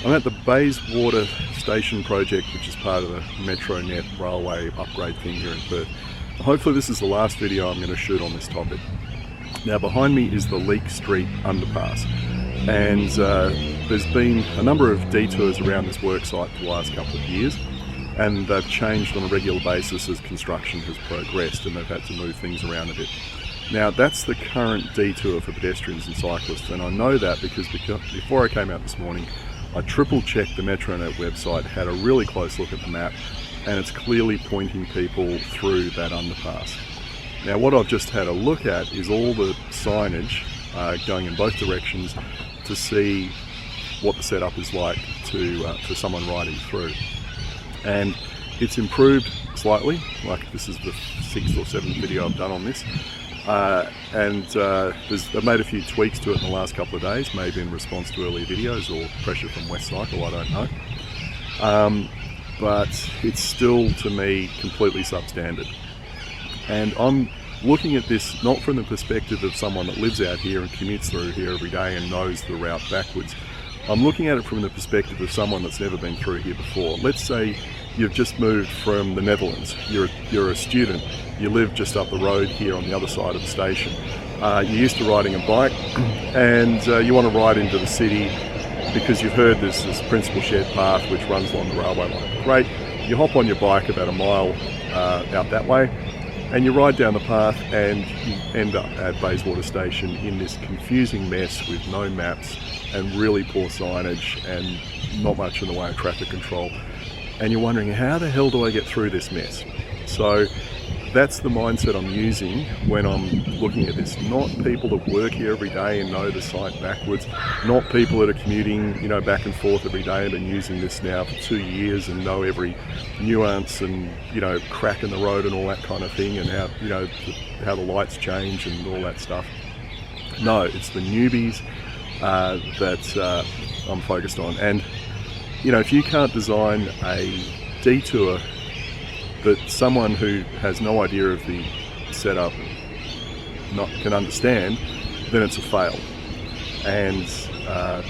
I'm at the Bayswater Station project, which is part of the Metronet railway upgrade thing here in Perth. Hopefully this is the last video I'm going to shoot on this topic. Now behind me is the Leek Street underpass, and there's been a number of detours around this worksite for the last couple of years, and they've changed on a regular basis as construction has progressed and they've had to move things around a bit. Now that's the current detour for pedestrians and cyclists, and I know that because before I came out this morning I triple checked the Metronet website, had a really close look at the map, and it's clearly pointing people through that underpass. Now what I've just had a look at is all the signage going in both directions to see what the setup is like for someone riding through. And it's improved slightly, like this is the 6th or 7th video I've done on this. I've made a few tweaks to it in the last couple of days, maybe in response to earlier videos or pressure from West Cycle, I don't know. But it's still, to me, completely substandard. And I'm looking at this not from the perspective of someone that lives out here and commutes through here every day and knows the route backwards. I'm looking at it from the perspective of someone that's never been through here before. Let's say you've just moved from the Netherlands, you're a student, you live just up the road here on the other side of the station. You're used to riding a bike and you want to ride into the city because you've heard there's this principal shared path which runs along the railway line. Great, you hop on your bike about a mile out that way and you ride down the path and you end up at Bayswater Station in this confusing mess with no maps and really poor signage and not much in the way of traffic control. And you're wondering, how the hell do I get through this mess? So that's the mindset I'm using when I'm looking at this. Not people that work here every day and know the site backwards, not people that are commuting, back and forth every day and been using this now for 2 years and know every nuance and, crack in the road and all that kind of thing, and how the lights change and all that stuff. No, it's the newbies that I'm focused on. And if you can't design a detour that someone who has no idea of the setup can understand, then it's a fail. And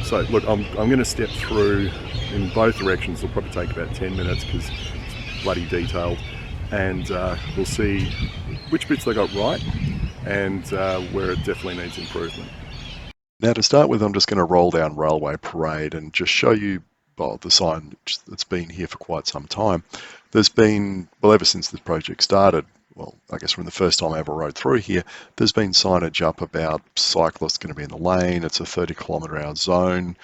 so look, I'm going to step through in both directions. It'll probably take about 10 minutes because it's bloody detailed, and we'll see which bits they got right and where it definitely needs improvement. Now to start with, I'm just going to roll down Railway Parade and just show you the sign that's been here for quite some time. There's been, ever since this project started, I guess from the first time I ever rode through here, there's been signage up about cyclists going to be in the lane, it's a 30-kilometre-hour zone,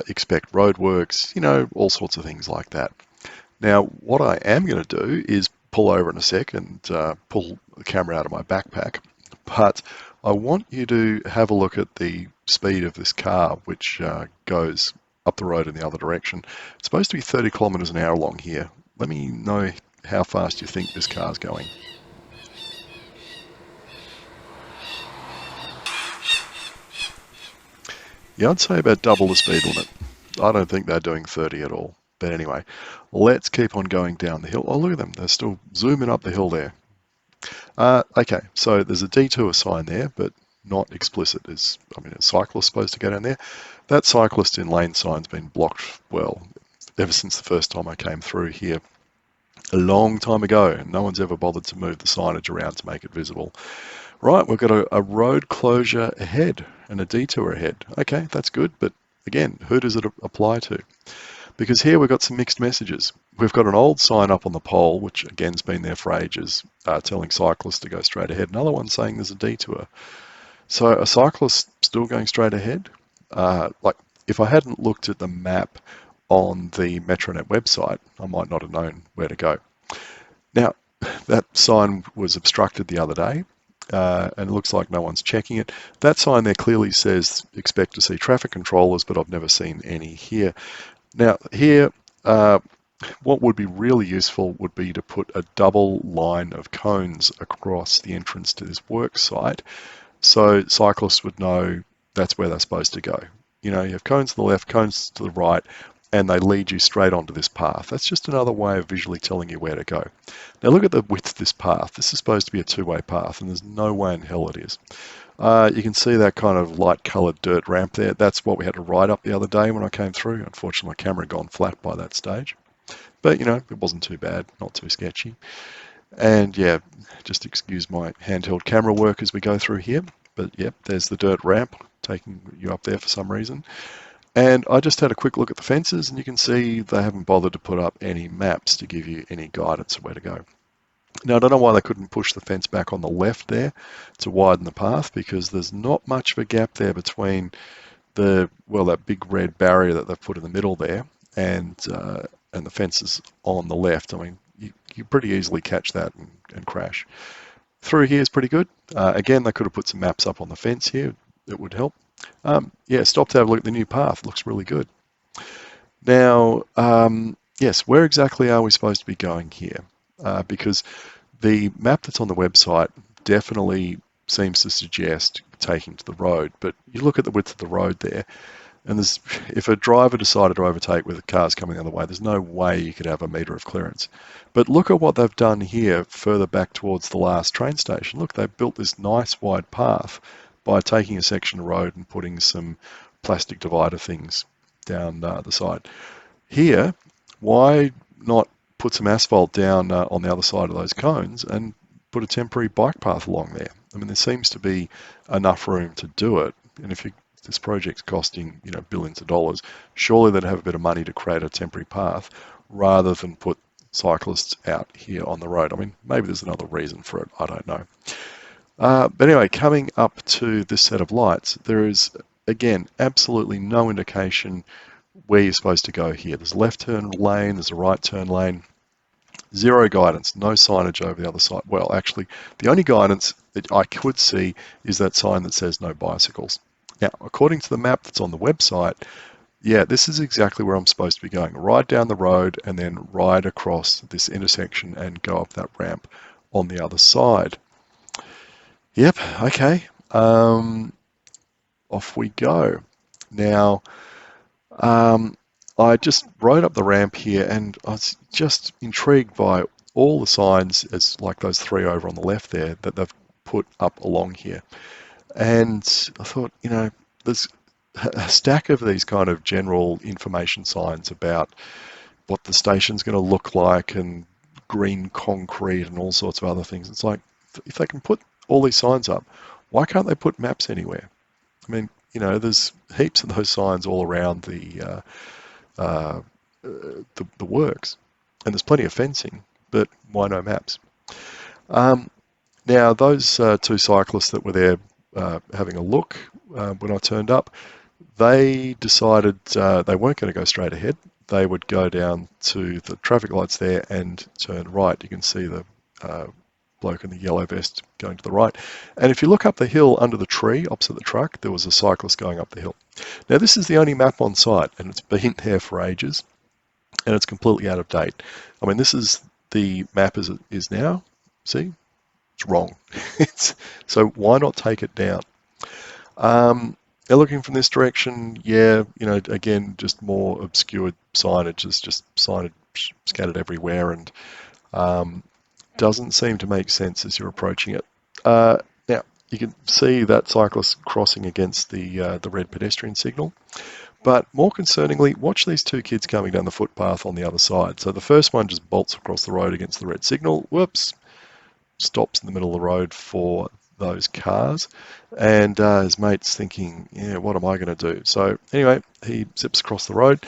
expect roadworks, all sorts of things like that. Now, what I am going to do is pull over in a sec and pull the camera out of my backpack, but I want you to have a look at the speed of this car, which goes up the road in the other direction. It's supposed to be 30 kilometres an hour along here. Let me know how fast you think this car's going. Yeah, I'd say about double the speed limit. I don't think they're doing 30 at all. But anyway, let's keep on going down the hill. Oh, look at them. They're still zooming up the hill there. Okay, so there's a detour sign there, but not explicit. A cyclist supposed to go down there. That cyclist in lane sign's been blocked, ever since the first time I came through here a long time ago, and no one's ever bothered to move the signage around to make it visible. Right, we've got a road closure ahead and a detour ahead. Okay, that's good, but again, who does it apply to? Because here we've got some mixed messages. We've got an old sign up on the pole, which again's been there for ages, telling cyclists to go straight ahead. Another one saying there's a detour. So a cyclist still going straight ahead? If I hadn't looked at the map on the Metronet website, I might not have known where to go. Now, that sign was obstructed the other day, and it looks like no one's checking it. That sign there clearly says expect to see traffic controllers, but I've never seen any here. Now, here, what would be really useful would be to put a double line of cones across the entrance to this work site, so cyclists would know that's where they're supposed to go. You have cones to the left, cones to the right, and they lead you straight onto this path. That's just another way of visually telling you where to go. Now look at the width of this path. This is supposed to be a two-way path, and there's no way in hell it is. You can see that kind of light coloured dirt ramp there. That's what we had to ride up the other day when I came through. Unfortunately, my camera had gone flat by that stage. But, you know, it wasn't too bad, not too sketchy. And yeah, just excuse my handheld camera work as we go through here. But yep, there's the dirt ramp taking you up there for some reason. And I just had a quick look at the fences, and you can see they haven't bothered to put up any maps to give you any guidance of where to go. Now, I don't know why they couldn't push the fence back on the left there to widen the path, because there's not much of a gap there between that big red barrier that they've put in the middle there and the fences on the left. I mean, you pretty easily catch that and crash. Through here is pretty good. Again, they could have put some maps up on the fence here. It would help. Yeah, stop to have a look at the new path. Looks really good. Now, yes, where exactly are we supposed to be going here? Because the map that's on the website definitely seems to suggest taking to the road, but you look at the width of the road there, and if a driver decided to overtake with cars coming the other way, there's no way you could have a metre of clearance. But look at what they've done here further back towards the last train station. Look, they've built this nice wide path by taking a section of road and putting some plastic divider things down the side. Here, why not put some asphalt down on the other side of those cones and put a temporary bike path along there? I mean, there seems to be enough room to do it. And if this project's costing, you know, billions of dollars, surely they'd have a bit of money to create a temporary path rather than put cyclists out here on the road. I mean, maybe there's another reason for it. I don't know. But anyway, coming up to this set of lights, there is, again, absolutely no indication where you're supposed to go here. There's a left turn lane, there's a right turn lane. Zero guidance, no signage over the other side. Well, actually, the only guidance that I could see is that sign that says no bicycles. Now, according to the map that's on the website, yeah, this is exactly where I'm supposed to be going. Right down the road and then right across this intersection and go up that ramp on the other side. Yep, okay. Off we go. Now, I just rode up the ramp here and I was just intrigued by all the signs, as like those three over on the left there, that they've put up along here. And I thought, you know, there's a stack of these kind of general information signs about what the station's going to look like and green concrete and all sorts of other things. It's like, if they can put all these signs up, why can't they put maps anywhere? I mean, you know, there's heaps of those signs all around the works, and there's plenty of fencing, but why no maps? Now, those two cyclists that were there having a look when I turned up, they decided they weren't going to go straight ahead. They would go down to the traffic lights there and turn right. You can see the bloke in the yellow vest going to the right. And if you look up the hill under the tree opposite the truck, there was a cyclist going up the hill. Now, this is the only map on site, and it's been there for ages, and it's completely out of date. I mean, this is the map as it is now. See? It's wrong. So why not take it down? They're looking from this direction. Yeah, you know, again, just more obscured signage. There's just signage scattered everywhere, and doesn't seem to make sense as you're approaching it. Now, you can see that cyclist crossing against the red pedestrian signal. But more concerningly, watch these two kids coming down the footpath on the other side. So the first one just bolts across the road against the red signal. Whoops. Stops in the middle of the road for those cars. And his mate's thinking, yeah, what am I going to do? So anyway, he zips across the road.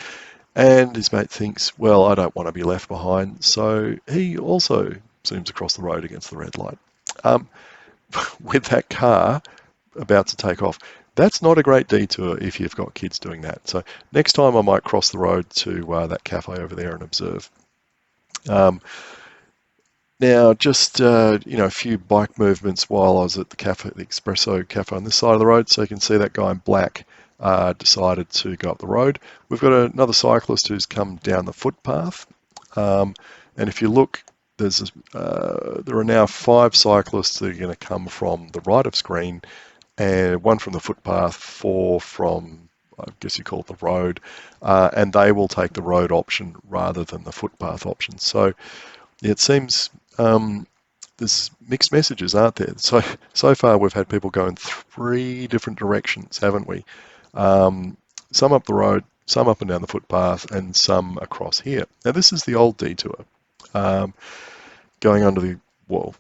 And his mate thinks, well, I don't want to be left behind. So he also zooms across the road against the red light. With that car about to take off. That's not a great detour if you've got kids doing that. So next time I might cross the road to that cafe over there and observe. Now, just you know, a few bike movements while I was at the cafe, the Espresso Cafe on this side of the road. So you can see that guy in black decided to go up the road. We've got another cyclist who's come down the footpath. And if you look, there are now 5 cyclists that are going to come from the right of screen, and 1 from the footpath, 4 from, I guess you call it the road, and they will take the road option rather than the footpath option. So it seems there's mixed messages, aren't there? So far we've had people go in 3 different directions, haven't we? Some up the road, some up and down the footpath, and some across here. Now this is the old detour, going under the, well,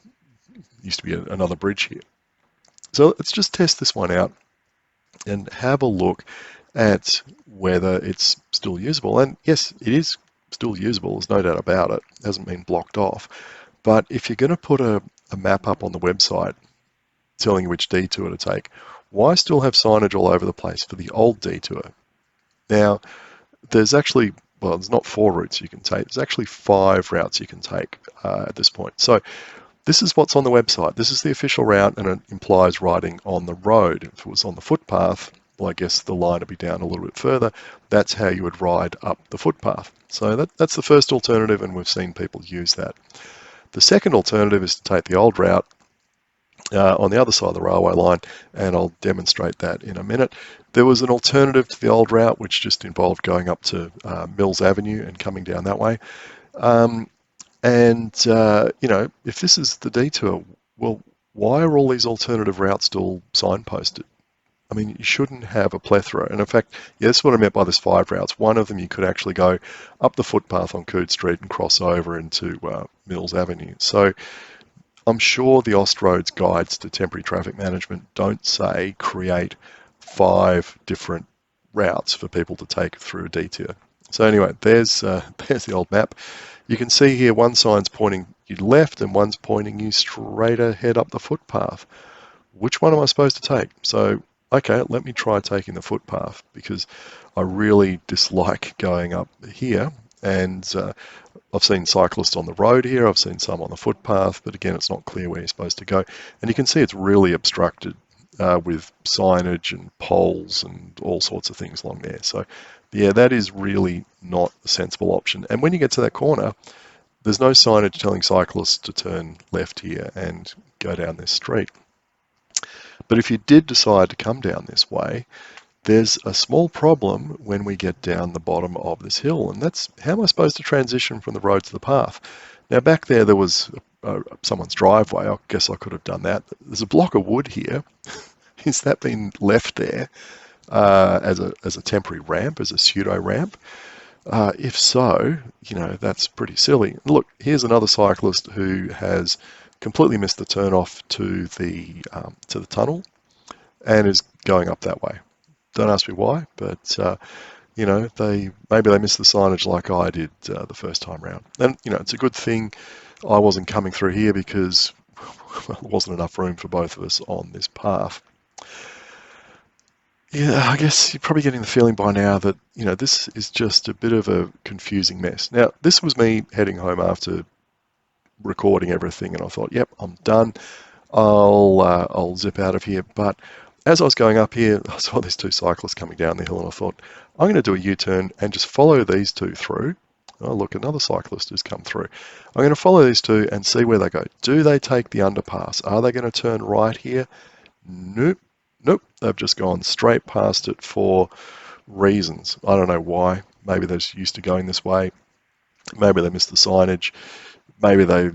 used to be another bridge here. So let's just test this one out and have a look at whether it's still usable. And yes, it is still usable, there's no doubt about it. It hasn't been blocked off. But if you're going to put a map up on the website telling you which detour to take, why still have signage all over the place for the old detour? Now, there's actually, well, there's not 4 routes you can take. There's actually 5 routes you can take at this point. So this is what's on the website. This is the official route, and it implies riding on the road. If it was on the footpath, well, I guess the line would be down a little bit further. That's how you would ride up the footpath. So that's the first alternative, and we've seen people use that. The second alternative is to take the old route on the other side of the railway line, and I'll demonstrate that in a minute. There was an alternative to the old route, which just involved going up to Mills Avenue and coming down that way. You know, if this is the detour, well, why are all these alternative routes still signposted? I mean, you shouldn't have a plethora. And in fact, yeah, that's what I meant by this 5 routes. One of them, you could actually go up the footpath on Coode Street and cross over into Mills Avenue. So I'm sure the Austroads guides to temporary traffic management don't say create 5 different routes for people to take through a detour. So anyway, there's the old map. You can see here one sign's pointing you left and one's pointing you straight ahead up the footpath. Which one am I supposed to take? So, okay, let me try taking the footpath, because I really dislike going up here. And I've seen cyclists on the road here, I've seen some on the footpath, but again, it's not clear where you're supposed to go. And you can see it's really obstructed with signage and poles and all sorts of things along there. So yeah, that is really not a sensible option. And when you get to that corner, there's no signage telling cyclists to turn left here and go down this street. But if you did decide to come down this way, there's a small problem when we get down the bottom of this hill, and that's how am I supposed to transition from the road to the path? Now back there was someone's driveway. I guess I could have done that. There's a block of wood here. Is that been left there as a temporary ramp, as a pseudo ramp? If so, you know, that's pretty silly. Look, here's another cyclist who has completely missed the turn off to the tunnel and is going up that way. Don't ask me why, but you know, maybe they missed the signage like I did the first time round. And you know, it's a good thing I wasn't coming through here, because well, there wasn't enough room for both of us on this path. Yeah, I guess you're probably getting the feeling by now that, you know, this is just a bit of a confusing mess. Now, this was me heading home after recording everything, and I thought, yep, I'm done. I'll zip out of here. But as I was going up here, I saw these 2 cyclists coming down the hill, and I thought, I'm going to do a U-turn and just follow these 2 through. Oh, look, another cyclist has come through. I'm going to follow these 2 and see where they go. Do they take the underpass? Are they going to turn right here? Nope. Nope, they've just gone straight past it for reasons. I don't know why. Maybe they're just used to going this way. Maybe they missed the signage. Maybe they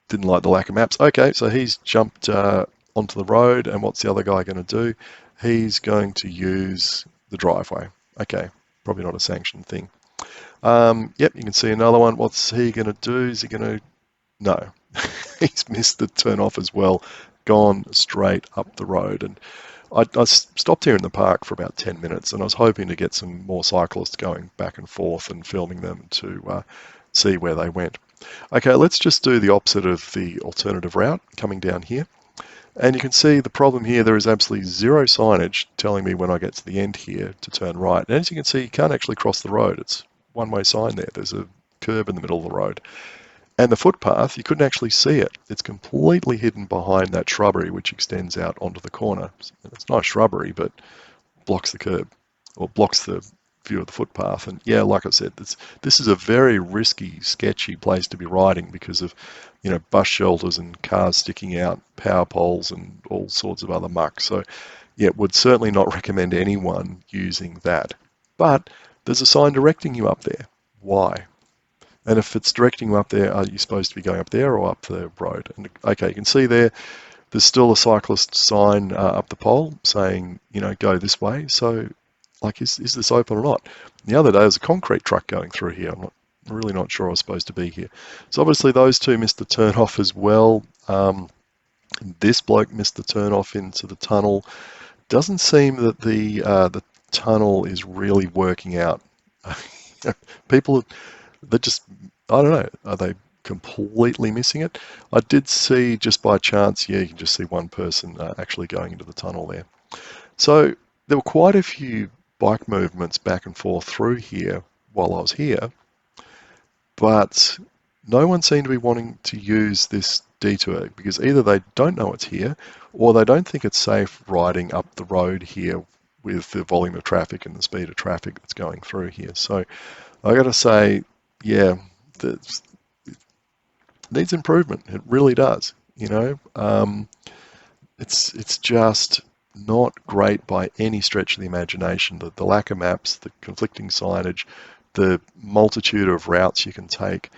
didn't like the lack of maps. Okay, so he's jumped onto the road, and what's the other guy going to do? He's going to use the driveway. Okay, probably not a sanctioned thing. Yep, you can see another one. What's he going to do? Is he going to... No, he's missed the turn off as well. Gone straight up the road. And I stopped here in the park for about 10 minutes, and I was hoping to get some more cyclists going back and forth and filming them to see where they went. Okay, let's just do the opposite of the alternative route, coming down here. And you can see the problem here, there is absolutely 0 signage telling me when I get to the end here to turn right. And as you can see, you can't actually cross the road. It's one-way sign there. There's a curb in the middle of the road. And the footpath, you couldn't actually see it. It's completely hidden behind that shrubbery, which extends out onto the corner. It's nice shrubbery, but blocks the curb, or blocks the view of the footpath. And yeah, like I said, this is a very risky, sketchy place to be riding because of, you know, bus shelters and cars sticking out, power poles and all sorts of other muck. So yeah, would certainly not recommend anyone using that. But there's a sign directing you up there. Why? And if it's directing you up there, are you supposed to be going up there or up the road? And okay, you can see there's still a cyclist sign up the pole saying, go this way. So, like, is this open or not? The other day, there was a concrete truck going through here. I'm really not sure I was supposed to be here. So obviously those two missed the turn off as well. This bloke missed the turn off into the tunnel. Doesn't seem that the tunnel is really working out. People, they're just, I don't know, are they completely missing it? I did see, just by chance, yeah, you can just see one person actually going into the tunnel there. So there were quite a few bike movements back and forth through here while I was here, but no one seemed to be wanting to use this detour because either they don't know it's here or they don't think it's safe riding up the road here with the volume of traffic and the speed of traffic that's going through here. So I got to say, yeah, it needs improvement. It really does. It's just not great by any stretch of the imagination. The lack of maps, the conflicting signage, the multitude of routes you can take,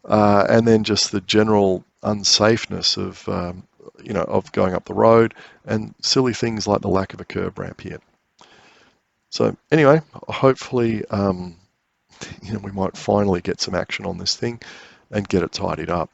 and then just the general unsafeness of of going up the road, and silly things like the lack of a curb ramp here. So anyway, hopefully we might finally get some action on this thing and get it tidied up.